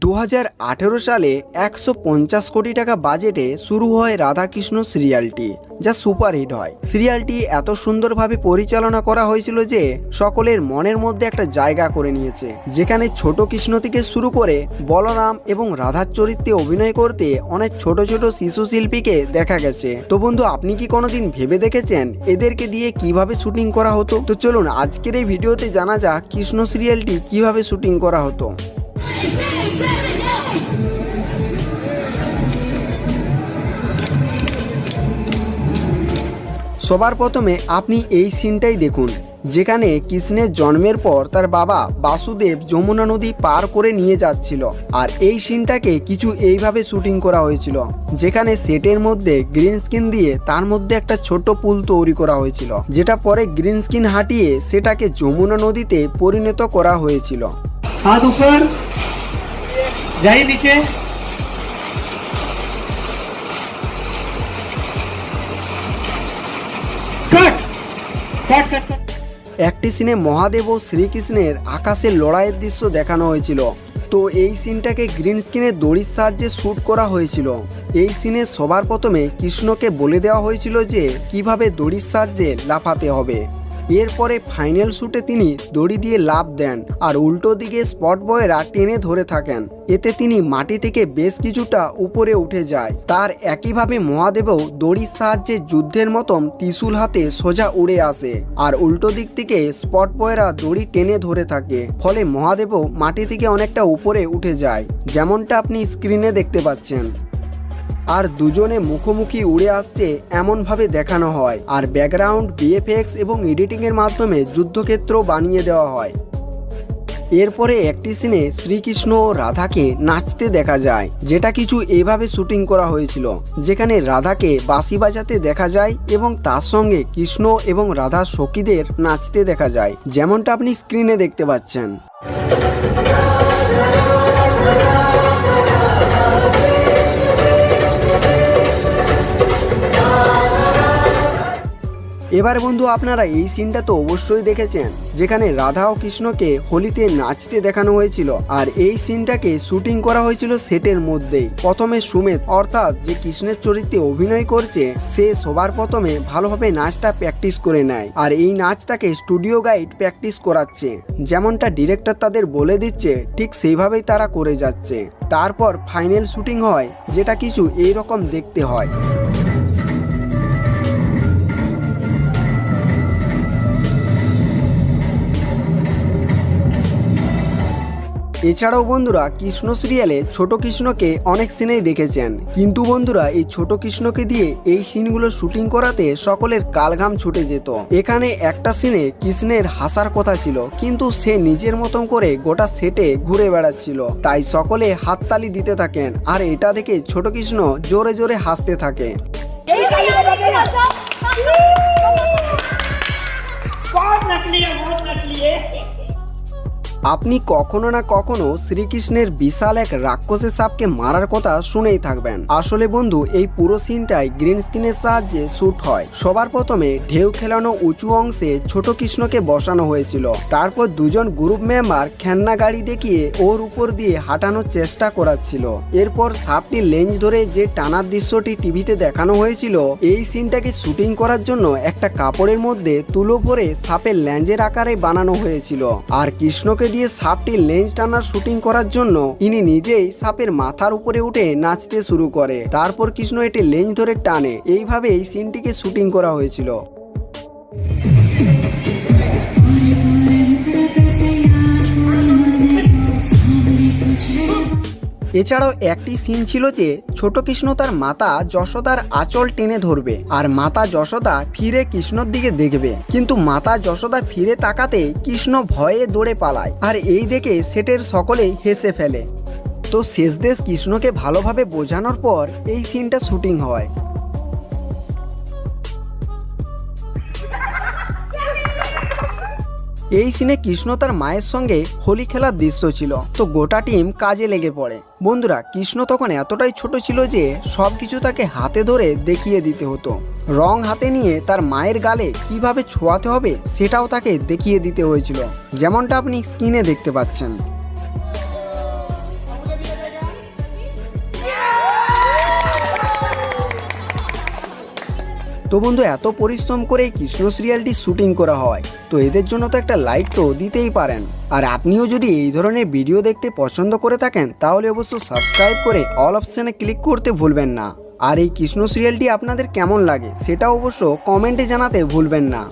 2018 সালে 150 কোটি টাকা বাজেটে শুরু হয় রাধাকৃষ্ণ সিরিয়ালটি, যা সুপারহিট হয়। সিরিয়ালটি এত সুন্দরভাবে পরিচালনা করা হয়েছিল যে সকলের মনের মধ্যে একটা জায়গা করে নিয়েছে, যেখানে ছোট কৃষ্ণ থেকে শুরু করে বলরাম এবং রাধার চরিত্রে অভিনয় করতে অনেক ছোট ছোট শিশু শিল্পীকে দেখা গেছে। তো বন্ধু, আপনি কি কোনোদিন ভেবে দেখেছেন এদেরকে দিয়ে কিভাবে শুটিং করা হতো? তো চলুন আজকের এই ভিডিওতে জানা যাক কৃষ্ণ সিরিয়ালটি কিভাবে শুটিং করা হতো। সবার প্রথমে আপনি এই সিনটাই দেখুন, যেখানে কৃষ্ণের জন্মের পর তার বাবা বাসুদেব যমুনা নদী পার করে নিয়ে যাচ্ছিল। আর এই সিনটাকে কিছু এইভাবে শুটিং করা হয়েছিল, যেখানে সেটের মধ্যে গ্রিন স্ক্রিন দিয়ে তার মধ্যে একটা ছোট পুল তৈরি করা হয়েছিল, যেটা পরে গ্রিন স্ক্রিন হাটিয়ে সেটাকে যমুনা নদীতে পরিণত করা হয়েছিল। हाथ ऊपर जाइए नीचे। Cut cut cut cut. একটি সিনে মহাদেব ও শ্রীকৃষ্ণের আকাশের লড়াইয়ের দৃশ্য দেখানো হয়েছিল। তো এই সিনটাকে গ্রিন স্ক্রিনের দড়ির সাহায্যে শ্যুট করা হয়েছিল। এই সিনে সবার প্রথমে কৃষ্ণকে বলে দেওয়া হয়েছিল যে কিভাবে দড়ির সাহায্যে লাফাতে হবে। এরপরে ফাইনাল শ্যুটে তিনি দড়ি দিয়ে লাফ দেন আর উল্টো দিকে স্পট বয়রা টেনে ধরে থাকেন। এতে তিনি মাটি থেকে বেশ কিছুটা উপরে উঠে যায়। তার একইভাবে মহাদেবও দড়ির সাহায্যে যুদ্ধের মতন ত্রিশূল হাতে সোজা উড়ে আসে আর উল্টো দিক থেকে স্পট বয়রা দড়ি টেনে ধরে থাকে, ফলে মহাদেবও মাটি থেকে অনেকটা উপরে উঠে যায়, যেমনটা আপনি স্ক্রিনে দেখতে পাচ্ছেন। আর দুজনে মুখোমুখি উড়ে আসছে এমনভাবে দেখানো হয়। আর ব্যাকগ্রাউন্ড, ভিএফএক্স এবং এডিটিংয়ের মাধ্যমে যুদ্ধক্ষেত্র বানিয়ে দেওয়া হয়। এরপরে একটি সিনে শ্রীকৃষ্ণ ও রাধাকে নাচতে দেখা যায়, যেটা কিছু এভাবে শুটিং করা হয়েছিল, যেখানে রাধাকে বাঁশি বাজাতে দেখা যায় এবং তার সঙ্গে কৃষ্ণ এবং রাধার সখীদের নাচতে দেখা যায়, যেমনটা আপনি স্ক্রিনে দেখতে পাচ্ছেন। এবার বন্ধু, আপনারা এই সিনটা তো অবশ্যই দেখেছেন, যেখানে রাধা ও কৃষ্ণকে হোলিতে নাচতে দেখানো হয়েছিল। আর এই সিনটাকে শুটিং করা হয়েছিল সেটের মধ্যেই। প্রথমে সুমেত, অর্থাৎ যে কৃষ্ণের চরিত্রে অভিনয় করছে, সে সবার প্রথমে ভালোভাবে নাচটা প্র্যাকটিস করে নেয়। আর এই নাচটাকে স্টুডিও গাইড প্র্যাকটিস করাচ্ছে, যেমনটা ডিরেক্টর তাদের বলে দিচ্ছে ঠিক সেইভাবেই তারা করে যাচ্ছে। তারপর ফাইনাল শুটিং হয়, যেটা কিছু এইরকম দেখতে হয়। এছাড়াও বন্ধুরা, কৃষ্ণ সিরিয়ালে ছোট কৃষ্ণকে অনেক সিনেই দেখেছেন, কিন্তু বন্ধুরা এই ছোট কৃষ্ণকে দিয়ে এই সিনগুলো শুটিং করাতে সকলের কালঘাম ছুটে যেত। এখানে একটা সিনে কৃষ্ণের হাসার কথা ছিল, কিন্তু সে নিজের মতন করে গোটা সেটে ঘুরে বেড়াচ্ছিল, তাই সকলে হাততালি দিতে থাকেন। আর এটা দেখে ছোট কৃষ্ণ জোরে জোরে হাসতে থাকে। আপনি কখনো না কখনো শ্রীকৃষ্ণের বিশাল এক রাক্ষসের সাপকে মারার কথা শুনেই থাকবেন। আসলে বন্ধু, এই পুরো সিনটাই গ্রিন স্ক্রিনের সাহায্যে শুট হয়। সবার প্রথমে ঢেউ খেলানো উঁচু অংশে ছোট কৃষ্ণকে বসানো হয়েছিল। তারপর দুজন গ্রুপ মেম্বার খেলনা গাড়ি দেখিয়ে ওর উপর দিয়ে হাঁটানোর চেষ্টা করাচ্ছিল। এরপর সাপটির লেন্স ধরে যে টানার দৃশ্যটি টিভিতে দেখানো হয়েছিল, এই সিনটাকে শুটিং করার জন্য একটা কাপড়ের মধ্যে তুলো ভরে সাপের লেন্সের আকারে বানানো হয়েছিল। আর কৃষ্ণকে দিয়ে সাপটির লেন্স টানার শুটিং করার জন্য ইনি নিজেই সাপের মাথার উপরে উঠে নাচতে শুরু করে। তারপর কৃষ্ণ এটি লেন্স ধরে টানে। এইভাবে এই সিনটিকে শুটিং করা হয়েছিল। এছাড়াও একটি সিন ছিল যে ছোট কৃষ্ণ তার মাতা যশোদার আঁচল টেনে ধরবে আর মাতা যশোদা ফিরে কৃষ্ণর দিকে দেখবে, কিন্তু মাতা যশোদা ফিরে তাকাতে কৃষ্ণ ভয়ে দৌড়ে পালায়। আর এই দেখে সেটের সকলেই হেসে ফেলে। তো শেষদেশ কৃষ্ণকে ভালোভাবে বোঝানোর পর এই সিনটা শুটিং হয়। এই সিনে কৃষ্ণ তার মায়ের সঙ্গে হোলি খেলার দৃশ্য ছিল। তো গোটা টিম কাজে লেগে পড়ে। বন্ধুরা, কৃষ্ণ তখন এতটাই ছোট ছিল যে সবকিছু তাকে হাতে ধরে দেখিয়ে দিতে হতো। রং হাতে নিয়ে তার মায়ের গালে কিভাবে ছোঁয়াতে হবে সেটাও তাকে দেখিয়ে দিতে হয়েছিল, যেমনটা আপনি স্ক্রিনে দেখতে পাচ্ছেন। তো বন্ধু, এত পরিশ্রম করে এই কৃষ্ণ সিরিয়ালটি শুটিং করা হয়, তো এদের জন্য তো একটা লাইক তো দিতেই পারেন। আর আপনিও যদি এই ধরনের ভিডিও দেখতে পছন্দ করে থাকেন তাহলে অবশ্যই সাবস্ক্রাইব করে অল অপশানে ক্লিক করতে ভুলবেন না। আর এই কৃষ্ণ সিরিয়ালটি আপনাদের কেমন লাগে সেটা অবশ্য কমেন্টে জানাতে ভুলবেন না।